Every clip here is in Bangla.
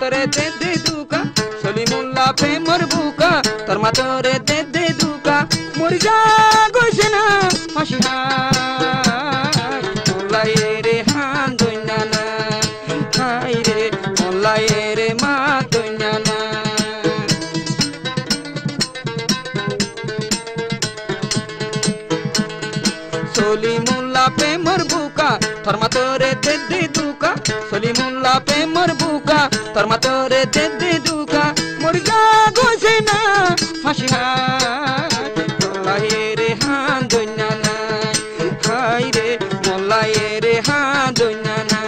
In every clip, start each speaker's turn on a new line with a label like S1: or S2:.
S1: মাতরে দে দে দুকা সলিমুল্লাহ প্রেমর বুকা তোর মাতরে দে দে দুকা মরি যা গইছে না ফাঁসি হায় মোল্লাই রে হান দইনা না হাই রে মোল্লাই রে মা দইনা না সলিমুল্লাহ প্রেমর বুকা তোর মাতরে দে দে দুকা সলিমুল্লাহ প্রেমর বুকা তোর মাতরে দে দে দুকা মরি যা গইছে না ফাঁসি হায় মোল্লাই রে হান দইনা না হাই রে মোল্লাই রে হান দইনা না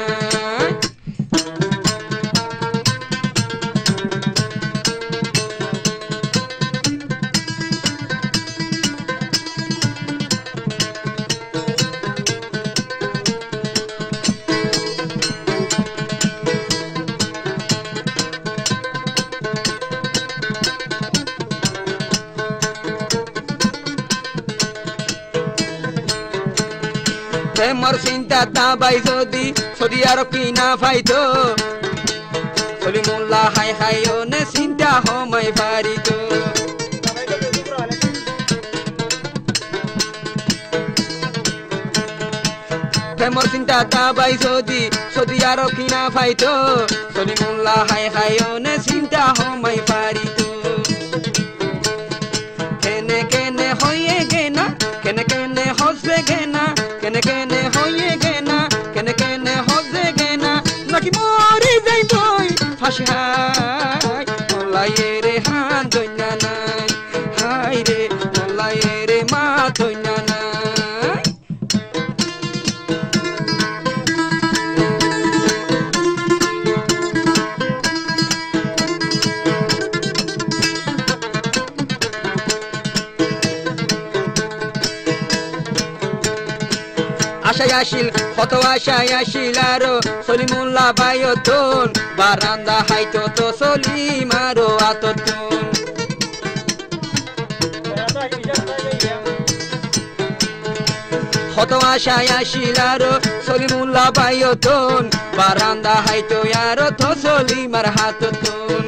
S1: প্রেমর চিন্তা দাবাই যদি যদি আর কি না পাইতো সলিমুল্লাহ হাই হাই নে চিন্তা হমাই পারিত প্রেমর চিন্তা দাবাই যদি যদি আর কি না পাইতো সলিমুল্লাহ হাই হাই নে চিন্তা হমাই পারিত কেনে কেনে হয়ে গেনা কেনে কেনে হসবে গেনা কেনে কেনে হয়ে গেনা কেনে কেনে হসবে গেনা নাকি মরি যাইবই ফাঁসি হায় মোল্লাই রে হান দইনা নাই হাই রে মোল্লাই রে মা দইনা নাই আশায় আসিল কত আশায় আসিল আরো সলিমুল্লাহ বায়তন বারান্দা হাইতো তো সলিম আরো আততন কত আশায় আসিল আরো সলিমুল্লাহ বায়তন বারান্দা হাইতো আরো তো সলিম আর হাততন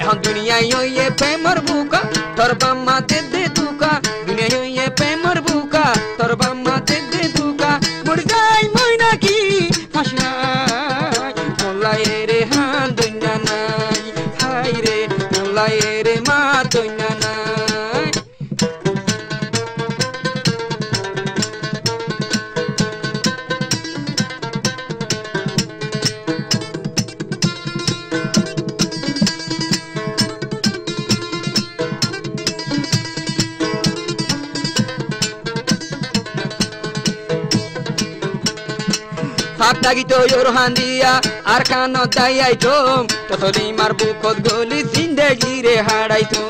S1: এখন দুনিয়ায় ওয়ে প্রেমর বুকা তোর বাম্মা দে দে দুকা দুনিয়ায় ওয়ে প্রেমর বুকা তোর বাম্মা দে দে দুকা মরি যাই মই নাকি ফাঁসি হায় মোল্লাই রে হান দইনা নাই হাই রে মোল্লাই রে মা দইনা নাই হাত লাগিত ইরহান দিয়া আর কান দাইয়াইতো ততলি মার বুকত গলি জিন্দেগি রে হারাইতো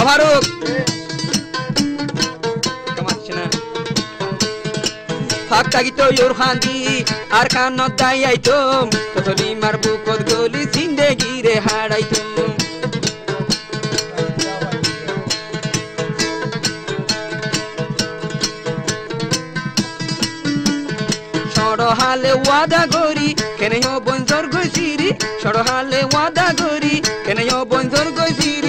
S1: অভারক কামাচ্ছে না হাত লাগিত ইরহান দি আর কান দাইয়াইতো ততলি মার বুকত গলি জিন্দেগি রে হারাইতো সড়হালে ওয়াদা গরি কেনে বঞ্জর গইছিরি সড়হালে ওয়াদা গরি কেনে বঞ্জর গইছিরি